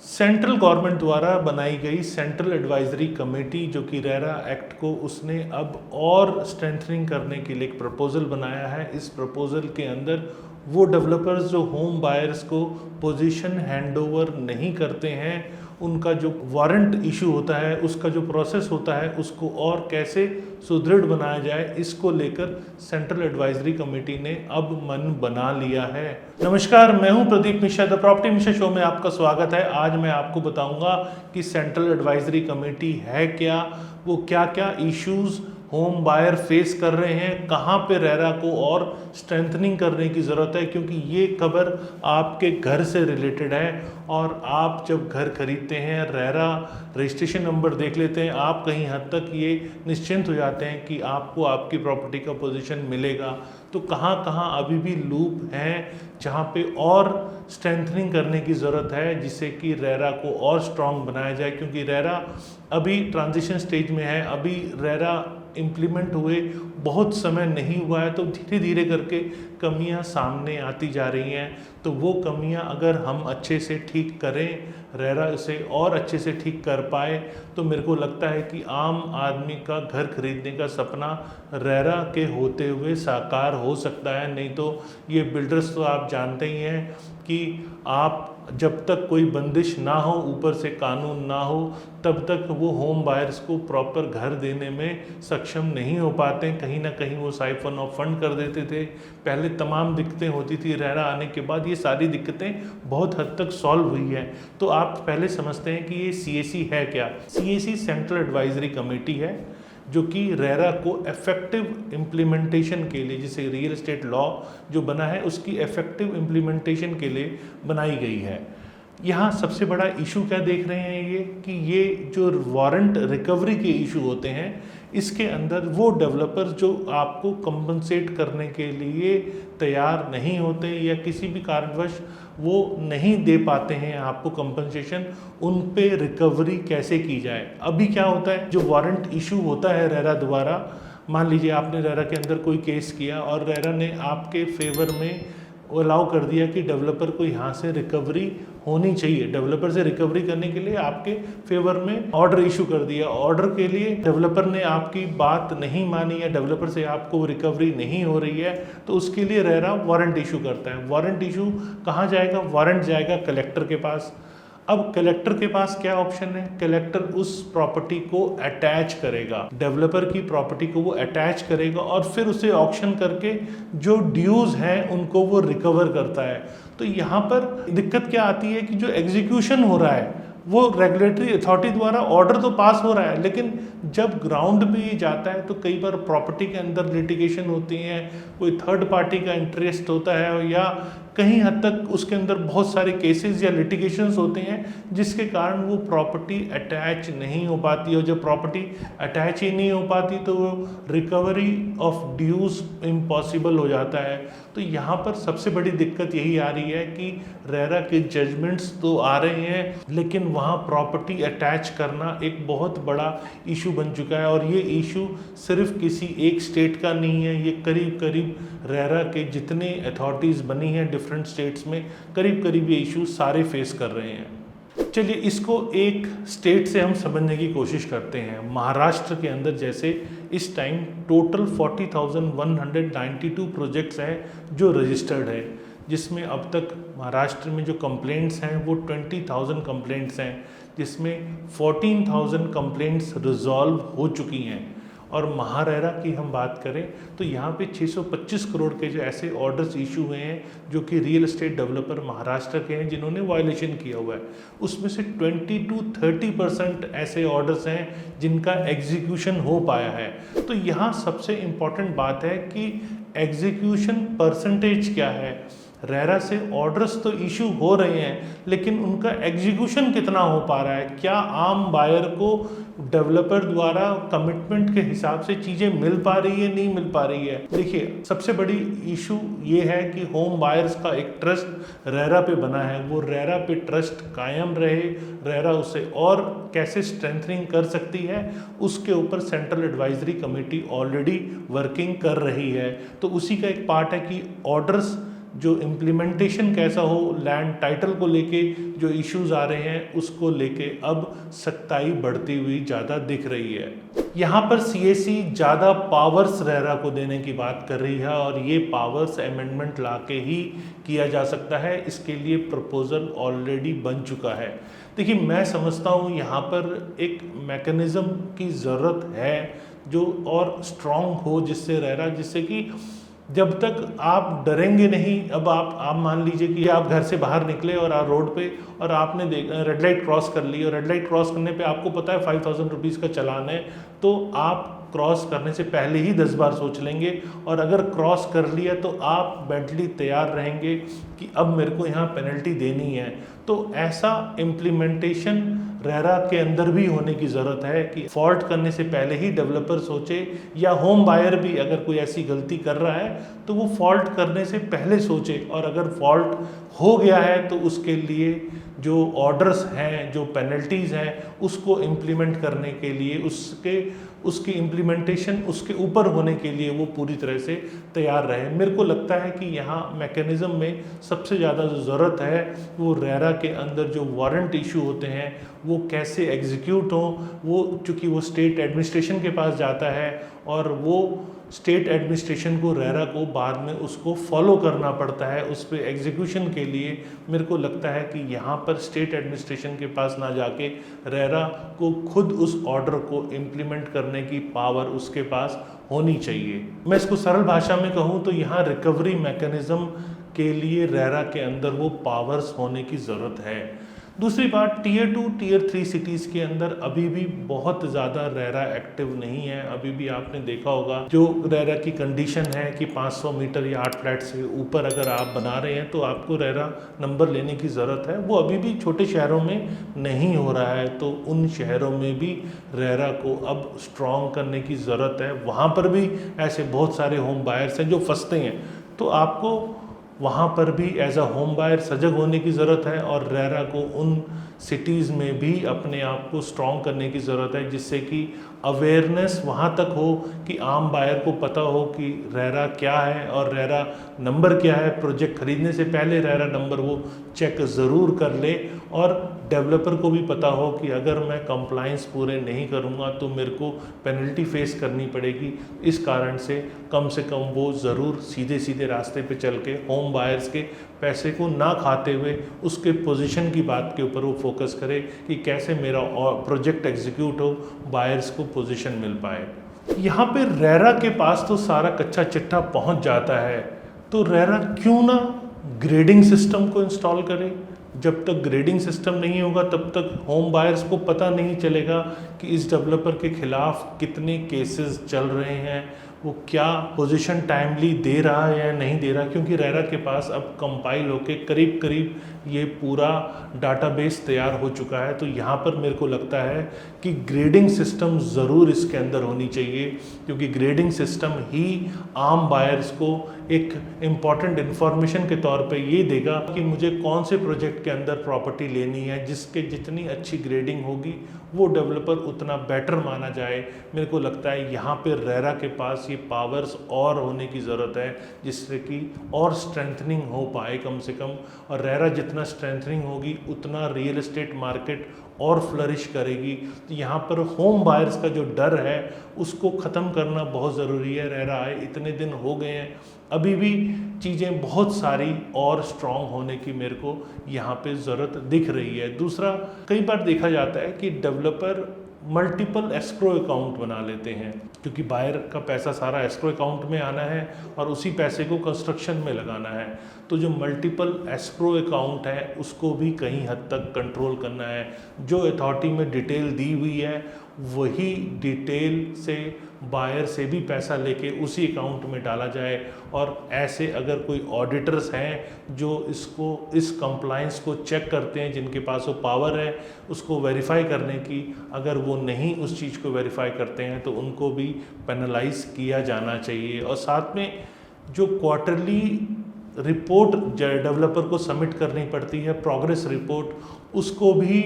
Central government द्वारा बनाई गई सेंट्रल एडवाइजरी कमेटी जो कि रेरा एक्ट को उसने अब और स्ट्रेंथनिंग करने के लिए एक प्रपोजल बनाया है। इस प्रपोजल के अंदर वो डेवलपर्स जो होम बायर्स को पोजीशन हैंडओवर नहीं करते हैं, उनका जो वारंट इशू होता है, उसका जो प्रोसेस होता है, उसको और कैसे सुदृढ़ बनाया जाए, इसको लेकर सेंट्रल एडवाइजरी कमेटी ने अब मन बना लिया है। नमस्कार, मैं हूं Pradeep Mishra. The property Mishra show में आपका स्वागत है। आज मैं आपको बताऊंगा कि सेंट्रल एडवाइजरी कमेटी है क्या, वो क्या क्या इश्यूज होम बायर फेस कर रहे हैं, कहाँ पे रेरा को और स्ट्रेंथनिंग करने की ज़रूरत है, क्योंकि ये खबर आपके घर से रिलेटेड है। और आप जब घर खरीदते हैं, रेरा रजिस्ट्रेशन नंबर देख लेते हैं, आप कहीं हद तक ये निश्चिंत हो जाते हैं कि आपको आपकी प्रॉपर्टी का पोजीशन मिलेगा। तो कहाँ कहाँ अभी भी लूप हैं जहाँ पे और स्ट्रेंथनिंग करने की ज़रूरत है, जिससे कि रेरा को और स्ट्रॉन्ग बनाया जाए, क्योंकि रेरा अभी ट्रांजिशन स्टेज में है। अभी रेरा इम्प्लीमेंट हुए बहुत समय नहीं हुआ है, तो धीरे धीरे करके कमियां सामने आती जा रही हैं। तो वो कमियां अगर हम अच्छे से ठीक करें, रेरा इसे और अच्छे से ठीक कर पाए, तो मेरे को लगता है कि आम आदमी का घर खरीदने का सपना रेरा के होते हुए साकार हो सकता है। नहीं तो ये बिल्डर्स तो आप जानते ही हैं कि आप जब तक कोई बंदिश ना हो, ऊपर से कानून ना हो, तब तक वो होम बायर्स को प्रॉपर घर देने में सक्षम नहीं हो पाते। कहीं ना कहीं वो साइफन ऑफ फंड कर देते थे। पहले तमाम दिक्कतें होती थी, रेरा आने के बाद ये सारी दिक्कतें बहुत हद तक सॉल्व हुई है। तो आप पहले समझते हैं कि ये सीएसी है क्या। सीएसी सेंट्रल एडवाइजरी कमेटी है जो कि रेरा को इफेक्टिव इम्प्लीमेंटेशन के लिए, जिसे रियल एस्टेट लॉ जो बना है उसकी इफेक्टिव इम्प्लीमेंटेशन के लिए बनाई गई है। यहाँ सबसे बड़ा इशू क्या देख रहे हैं ये कि ये जो वारंट रिकवरी के इशू होते हैं, इसके अंदर वो डेवलपर जो आपको कंपनसेट करने के लिए तैयार नहीं होते या किसी भी कारणवश वो नहीं दे पाते हैं आपको कंपनसेशन, उन पे रिकवरी कैसे की जाए। अभी क्या होता है, जो वारंट इशू होता है रेरा द्वारा, मान लीजिए आपने रेरा के अंदर कोई केस किया और रेरा ने आपके फेवर में अलाउ कर दिया कि डेवलपर को यहाँ से रिकवरी होनी चाहिए। डेवलपर से रिकवरी करने के लिए आपके फेवर में ऑर्डर इशू कर दिया। ऑर्डर के लिए डेवलपर ने आपकी बात नहीं मानी या डेवलपर से आपको रिकवरी नहीं हो रही है, तो उसके लिए रेरा वारंट इशू करता है। वारंट इशू कहाँ जाएगा? वारंट जाएगा कलेक्टर के पास। अब कलेक्टर के पास क्या ऑप्शन है? कलेक्टर उस प्रॉपर्टी को अटैच करेगा, डेवलपर की प्रॉपर्टी को वो अटैच करेगा और फिर उसे ऑक्शन करके जो ड्यूज हैं उनको वो रिकवर करता है। तो यहाँ पर दिक्कत क्या आती है कि जो एग्जीक्यूशन हो रहा है वो रेगुलेटरी अथॉरिटी द्वारा ऑर्डर तो पास हो रहा है, लेकिन जब ग्राउंड पे ये जाता है तो कई बार प्रॉपर्टी के अंदर लिटिगेशन होती है, कोई थर्ड पार्टी का इंटरेस्ट होता है या कहीं हद तक उसके अंदर बहुत सारे केसेस या लिटिगेशंस होते हैं जिसके कारण वो प्रॉपर्टी अटैच नहीं हो पाती। और जब प्रॉपर्टी अटैच ही नहीं हो पाती तो वो रिकवरी ऑफ ड्यूज इम्पॉसिबल हो जाता है। तो यहाँ पर सबसे बड़ी दिक्कत यही आ रही है कि रेरा के जजमेंट्स तो आ रहे हैं, लेकिन वहाँ प्रॉपर्टी अटैच करना एक बहुत बड़ा इशू बन चुका है। और ये इशू सिर्फ किसी एक स्टेट का नहीं है, ये करीब करीब रेरा के जितने अथॉरिटीज़ बनी हैं डिफरेंट स्टेट्स में, करीब करीब ये इशू सारे फेस कर रहे हैं। चलिए इसको एक स्टेट से हम समझने की कोशिश करते हैं। महाराष्ट्र के अंदर जैसे इस टाइम टोटल 40,192 प्रोजेक्ट्स हैं जो रजिस्टर्ड है, जिसमें अब तक महाराष्ट्र में जो कंप्लेंट्स हैं वो 20,000 कंप्लेंट्स हैं, जिसमें 14,000 कंप्लेंट्स रिजॉल्व हो चुकी हैं। और महारेरा की हम बात करें तो यहाँ पे 625 करोड़ के जो ऐसे ऑर्डर्स इशू हुए हैं जो कि रियल एस्टेट डेवलपर महाराष्ट्र के हैं जिन्होंने वायलेशन किया हुआ है, उसमें से 20 to 30% ऐसे ऑर्डर्स हैं जिनका एग्जीक्यूशन हो पाया है। तो यहाँ सबसे इम्पॉर्टेंट बात है कि एग्जीक्यूशन परसेंटेज क्या है। रेरा से ऑर्डर्स तो इशू हो रहे हैं, लेकिन उनका एग्जीक्यूशन कितना हो पा रहा है? क्या आम बायर को डेवलपर द्वारा कमिटमेंट के हिसाब से चीज़ें मिल पा रही है, नहीं मिल पा रही है? देखिए, सबसे बड़ी इशू ये है कि होम बायर्स का एक ट्रस्ट रेरा पे बना है। वो रेरा पे ट्रस्ट कायम रहे, रेरा उसे और कैसे स्ट्रेंथनिंग कर सकती है, उसके ऊपर central advisory committee already working कर रही है। तो उसी का एक पार्ट है कि ऑर्डर्स जो इम्प्लीमेंटेशन कैसा हो, लैंड टाइटल को लेके जो इश्यूज आ रहे हैं उसको लेके अब सख्ताई बढ़ती हुई ज़्यादा दिख रही है। यहाँ पर सीएसी ज़्यादा पावर्स रेरा को देने की बात कर रही है और ये पावर्स अमेंडमेंट ला के ही किया जा सकता है। इसके लिए प्रपोजल ऑलरेडी बन चुका है। देखिए, मैं समझता हूँ यहाँ पर एक मैकेनिज़्म की ज़रूरत है जो और स्ट्रॉन्ग हो, जिससे रेरा, जिससे कि जब तक आप डरेंगे नहीं। अब आप मान लीजिए कि आप घर से बाहर निकले और आप रोड पे और आपने रेड लाइट क्रॉस कर ली और रेड लाइट क्रॉस करने पे आपको पता है 5000 रुपीज़ का चालान है, तो आप क्रॉस करने से पहले ही 10 बार सोच लेंगे और अगर क्रॉस कर लिया तो आप मेंटली तैयार रहेंगे कि अब मेरे को यहाँ पेनल्टी देनी है। तो ऐसा इम्प्लीमेंटेशन रेरा के अंदर भी होने की ज़रूरत है कि फॉल्ट करने से पहले ही डेवलपर सोचे, या होम बायर भी अगर कोई ऐसी गलती कर रहा है तो वो फॉल्ट करने से पहले सोचे, और अगर फॉल्ट हो गया है तो उसके लिए जो ऑर्डर्स हैं, जो पेनल्टीज़ हैं, उसको इम्प्लीमेंट करने के लिए उसकी इम्प्लीमेंटेशन उसके ऊपर होने के लिए वो पूरी तरह से तैयार रहे। मेरे को लगता है कि यहाँ मैकेनिज़्म में सबसे ज़्यादा जो ज़रूरत है वो रेरा के अंदर जो वारंट इशू होते हैं वो कैसे एग्जीक्यूट हों। वो चूँकि वो स्टेट एडमिनिस्ट्रेशन के पास जाता है और वो स्टेट एडमिनिस्ट्रेशन को, रेरा को बाद में उसको फॉलो करना पड़ता है। उस पर एग्जीक्यूशन के लिए मेरे को लगता है कि यहाँ पर स्टेट एडमिनिस्ट्रेशन के पास ना जाके रेरा को खुद उस ऑर्डर को इम्प्लीमेंट करने की पावर उसके पास होनी चाहिए। मैं इसको सरल भाषा में कहूँ तो यहाँ रिकवरी मैकेनिज़्म के लिए रेरा के अंदर वो पावर्स होने की ज़रूरत है। दूसरी बात, टीयर 2 टीयर 3 सिटीज़ के अंदर अभी भी बहुत ज़्यादा रेरा एक्टिव नहीं है। अभी भी आपने देखा होगा जो रेरा की कंडीशन है कि 500 मीटर या 8 फ्लैट से ऊपर अगर आप बना रहे हैं तो आपको रेरा नंबर लेने की ज़रूरत है। वो अभी भी छोटे शहरों में नहीं हो रहा है, तो उन शहरों में भी रेरा को अब स्ट्रॉन्ग करने की ज़रूरत है। वहाँ पर भी ऐसे बहुत सारे होम बायर्स हैं जो फंसते हैं, तो आपको वहाँ पर भी एज अ होम बायर सजग होने की ज़रूरत है और रेरा को उन सिटीज़ में भी अपने आप को स्ट्रॉन्ग करने की ज़रूरत है, जिससे कि अवेयरनेस वहाँ तक हो कि आम बायर को पता हो कि रेरा क्या है और रेरा नंबर क्या है। प्रोजेक्ट खरीदने से पहले रेरा नंबर वो चेक ज़रूर कर ले और डेवलपर को भी पता हो कि अगर मैं कंप्लाइंस पूरे नहीं करूँगा तो मेरे को पेनल्टी फेस करनी पड़ेगी। इस कारण से कम वो ज़रूर सीधे सीधे रास्ते पे चल के होम बायर्स के पैसे को ना खाते हुए उसके पोजीशन की बात के ऊपर वो फोकस करे कि कैसे मेरा प्रोजेक्ट एग्जीक्यूट हो, बायर्स को पोजीशन मिल पाए। यहाँ पे रेरा के पास तो सारा कच्चा चिट्ठा पहुँच जाता है, तो रेरा क्यों ना ग्रेडिंग सिस्टम को इंस्टॉल करे। जब तक ग्रेडिंग सिस्टम नहीं होगा तब तक होम बायर्स को पता नहीं चलेगा कि इस डेवलपर के खिलाफ कितने केसेस चल रहे हैं, वो क्या पोजीशन टाइमली दे रहा है या नहीं दे रहा, क्योंकि रेरा के पास अब कंपाइल होके करीब करीब ये पूरा डाटाबेस तैयार हो चुका है। तो यहाँ पर मेरे को लगता है कि ग्रेडिंग सिस्टम ज़रूर इसके अंदर होनी चाहिए, क्योंकि ग्रेडिंग सिस्टम ही आम बायर्स को एक इम्पॉर्टेंट इन्फॉर्मेशन के तौर पे ये देगा कि मुझे कौन से प्रोजेक्ट के अंदर प्रॉपर्टी लेनी है, जिसके जितनी अच्छी ग्रेडिंग होगी वो डेवलपर उतना बेटर माना जाए। मेरे को लगता है यहाँ पे रेरा के पास ये पावर्स और होने की ज़रूरत है, जिससे कि और स्ट्रेंथनिंग हो पाए कम से कम। और रेरा जितना स्ट्रेंथनिंग होगी उतना रियल एस्टेट मार्केट और फ्लरिश करेगी। तो यहाँ पर होम बायर्स का जो डर है उसको ख़त्म करना बहुत ज़रूरी है। रेरा आए इतने दिन हो गए हैं, अभी भी चीज़ें बहुत सारी और स्ट्रॉन्ग होने की मेरे को यहाँ पे ज़रूरत दिख रही है। दूसरा, कई बार देखा जाता है कि डेवलपर मल्टीपल एस्क्रो अकाउंट बना लेते हैं, क्योंकि बायर का पैसा सारा एस्क्रो अकाउंट में आना है और उसी पैसे को कंस्ट्रक्शन में लगाना है। तो जो मल्टीपल एस्क्रो अकाउंट है उसको भी कहीं हद तक कंट्रोल करना है। जो अथॉरिटी में डिटेल दी हुई है वही डिटेल से बायर से भी पैसा लेके उसी अकाउंट में डाला जाए। और ऐसे अगर कोई ऑडिटर्स हैं जो इस कंप्लायंस को चेक करते हैं, जिनके पास वो पावर है उसको वेरीफाई करने की, अगर वो नहीं उस चीज़ को वेरीफाई करते हैं तो उनको भी पेनलाइज किया जाना चाहिए। और साथ में जो क्वार्टरली रिपोर्ट डेवलपर को सबमिट करनी पड़ती है, प्रोग्रेस रिपोर्ट, उसको भी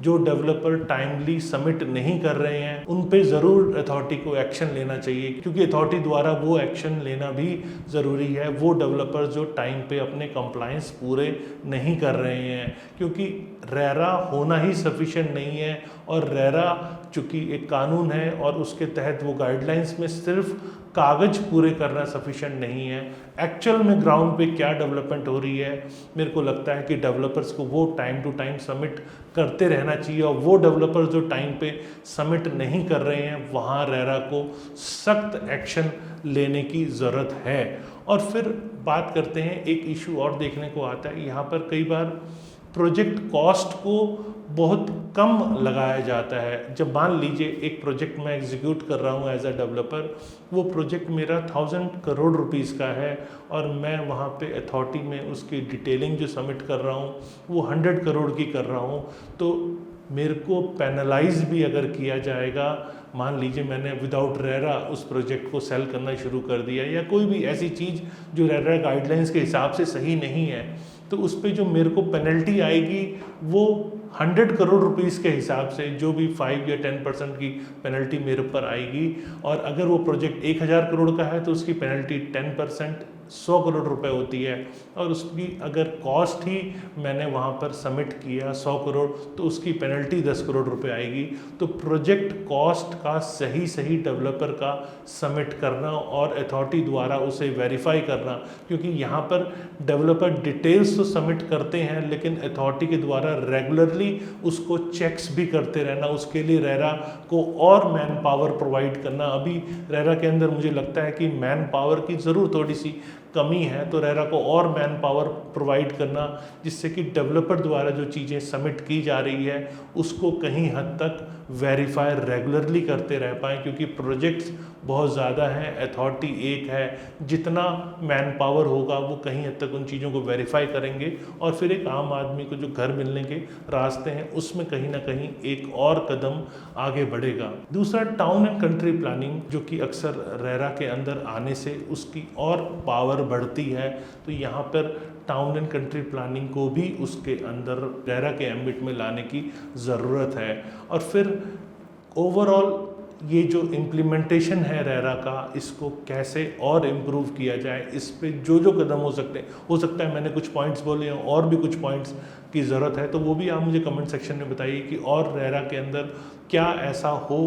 जो डेवलपर टाइमली सबमिट नहीं कर रहे हैं उन पे ज़रूर अथॉरिटी को एक्शन लेना चाहिए, क्योंकि अथॉरिटी द्वारा वो एक्शन लेना भी ज़रूरी है। वो डेवलपर जो टाइम पे अपने कंप्लायंस पूरे नहीं कर रहे हैं, क्योंकि रेरा होना ही सफिशिएंट नहीं है, और रेरा चूँकि एक कानून है और उसके तहत वो गाइडलाइंस में सिर्फ कागज़ पूरे करना सफिशिएंट नहीं है। एक्चुअल में ग्राउंड पे क्या डेवलपमेंट हो रही है, मेरे को लगता है कि डेवलपर्स को वो टाइम टू टाइम सबमिट करते रहना चाहिए, और वो डेवलपर्स जो टाइम पे सबमिट नहीं कर रहे हैं वहाँ रेरा को सख्त एक्शन लेने की ज़रूरत है। और फिर बात करते हैं, एक इशू और देखने को आता है यहाँ पर, कई बार प्रोजेक्ट कॉस्ट को बहुत कम लगाया जाता है। जब मान लीजिए एक प्रोजेक्ट मैं एग्जीक्यूट कर रहा हूँ एज अ डेवलपर, वो प्रोजेक्ट मेरा 1000 करोड़ रुपीस का है, और मैं वहाँ पे अथॉरिटी में उसकी डिटेलिंग जो सबमिट कर रहा हूँ वो 100 करोड़ की कर रहा हूँ, तो मेरे को पेनलाइज भी अगर किया जाएगा, मान लीजिए मैंने विदाउट रेरा उस प्रोजेक्ट को सेल करना शुरू कर दिया, या कोई भी ऐसी चीज़ जो रेरा गाइडलाइंस के हिसाब से सही नहीं है, तो उस पर जो मेरे को पेनल्टी आएगी वो 100 करोड़ रुपीस के हिसाब से, जो भी 5 या 10% की पेनल्टी मेरे ऊपर आएगी। और अगर वो प्रोजेक्ट 1000 करोड़ का है तो उसकी पेनल्टी 10% 100 करोड़ रुपए होती है, और उसकी अगर कॉस्ट ही मैंने वहाँ पर सबमिट किया 100 करोड़ तो उसकी पेनल्टी 10 करोड़ रुपए आएगी। तो प्रोजेक्ट कॉस्ट का सही डेवलपर का सबमिट करना और अथॉरिटी द्वारा उसे वेरीफाई करना, क्योंकि यहाँ पर डेवलपर डिटेल्स तो सबमिट करते हैं लेकिन अथॉरिटी के द्वारा रेगुलरली उसको चेक्स भी करते रहना, उसके लिए रेरा को और मैन पावर प्रोवाइड करना। अभी रेरा के अंदर मुझे लगता है कि मैन पावर की ज़रूर थोड़ी सी कमी है, तो रेरा को और मैन पावर प्रोवाइड करना, जिससे कि डेवलपर द्वारा जो चीज़ें सबमिट की जा रही है उसको कहीं हद तक वेरीफाई रेगुलरली करते रह पाएँ, क्योंकि प्रोजेक्ट्स बहुत ज़्यादा हैं, अथॉरिटी एक है, जितना मैन पावर होगा वो कहीं हद तक उन चीज़ों को वेरीफाई करेंगे, और फिर एक आम आदमी को जो घर मिलने के रास्ते हैं उसमें कहीं ना कहीं एक और कदम आगे बढ़ेगा। दूसरा, टाउन एंड कंट्री प्लानिंग, जो कि अक्सर रेरा के अंदर आने से उसकी और पावर बढ़ती है, तो यहाँ पर टाउन एंड कंट्री प्लानिंग को भी उसके अंदर रेरा के एम्बिट में लाने की ज़रूरत है। और फिर ओवरऑल ये जो इम्प्लीमेंटेशन है रेरा का, इसको कैसे और इम्प्रूव किया जाए, इस पे जो कदम हो सकते हैं, हो सकता है मैंने कुछ पॉइंट्स बोले हैं और भी कुछ पॉइंट्स की ज़रूरत है, तो वो भी आप मुझे कमेंट सेक्शन में बताइए कि और रेरा के अंदर क्या ऐसा हो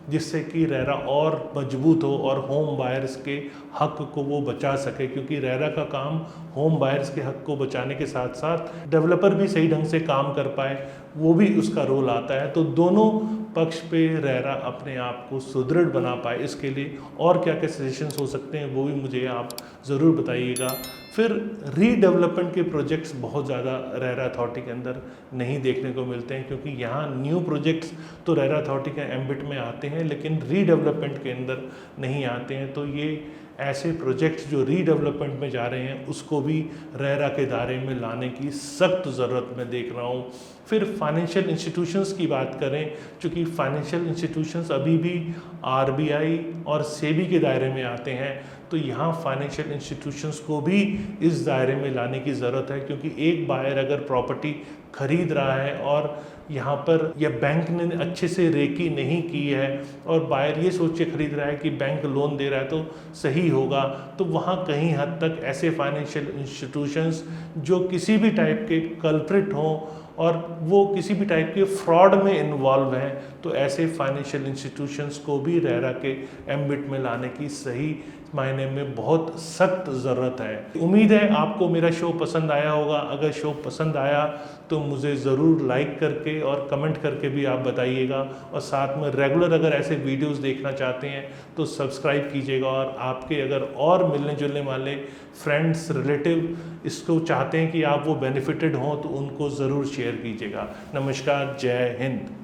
जिससे कि रेरा और मजबूत हो और होम बायर्स के हक को वो बचा सके, क्योंकि रेरा का काम होम बायर्स के हक को बचाने के साथ साथ डेवलपर भी सही ढंग से काम कर पाए, वो भी उसका रोल आता है। तो दोनों पक्ष पे रेरा अपने आप को सुदृढ़ बना पाए, इसके लिए और क्या क्या सजेशंस हो सकते हैं वो भी मुझे आप ज़रूर बताइएगा। फिर रीडेवलपमेंट के प्रोजेक्ट्स बहुत ज़्यादा रेरा अथॉरिटी के अंदर नहीं देखने को मिलते हैं, क्योंकि यहाँ न्यू प्रोजेक्ट्स तो रेरा अथॉरिटी के एम्बिट में आते हैं लेकिन रीडेवलपमेंट के अंदर नहीं आते हैं। तो ये ऐसे प्रोजेक्ट्स जो रीडेवलपमेंट में जा रहे हैं उसको भी रेरा के दायरे में लाने की सख्त ज़रूरत मैं देख रहा हूँ। फिर फाइनेंशियल इंस्टीट्यूशंस की बात करें, चूँकि फाइनेंशियल इंस्टीट्यूशंस अभी भी आरबीआई और सेबी के दायरे में आते हैं, तो यहाँ फाइनेंशियल इंस्टीट्यूशंस को भी इस दायरे में लाने की ज़रूरत है, क्योंकि एक बायर अगर प्रॉपर्टी खरीद रहा है और यहाँ पर या बैंक ने अच्छे से रेकी नहीं की है और बायर ये सोच के खरीद रहा है कि बैंक लोन दे रहा है तो सही होगा, तो वहाँ कहीं हद तक ऐसे फाइनेंशियल इंस्टीट्यूशंस जो किसी भी टाइप के कल्प्रिट हों और वो किसी भी टाइप के फ्रॉड में इन्वॉल्व हैं, तो ऐसे फाइनेंशियल इंस्टीट्यूशंस को भी रेरा के एम्बिट में लाने की सही मायने में बहुत सख्त ज़रूरत है। उम्मीद है आपको मेरा शो पसंद आया होगा। अगर शो पसंद आया तो मुझे ज़रूर लाइक करके और कमेंट करके भी आप बताइएगा, और साथ में रेगुलर अगर ऐसे वीडियोस देखना चाहते हैं तो सब्सक्राइब कीजिएगा, और आपके अगर और मिलने जुलने वाले फ्रेंड्स रिलेटिव इसको चाहते हैं कि आप वो बेनिफिटेड हों तो उनको ज़रूर शेयर कीजिएगा। नमस्कार, जय हिंद।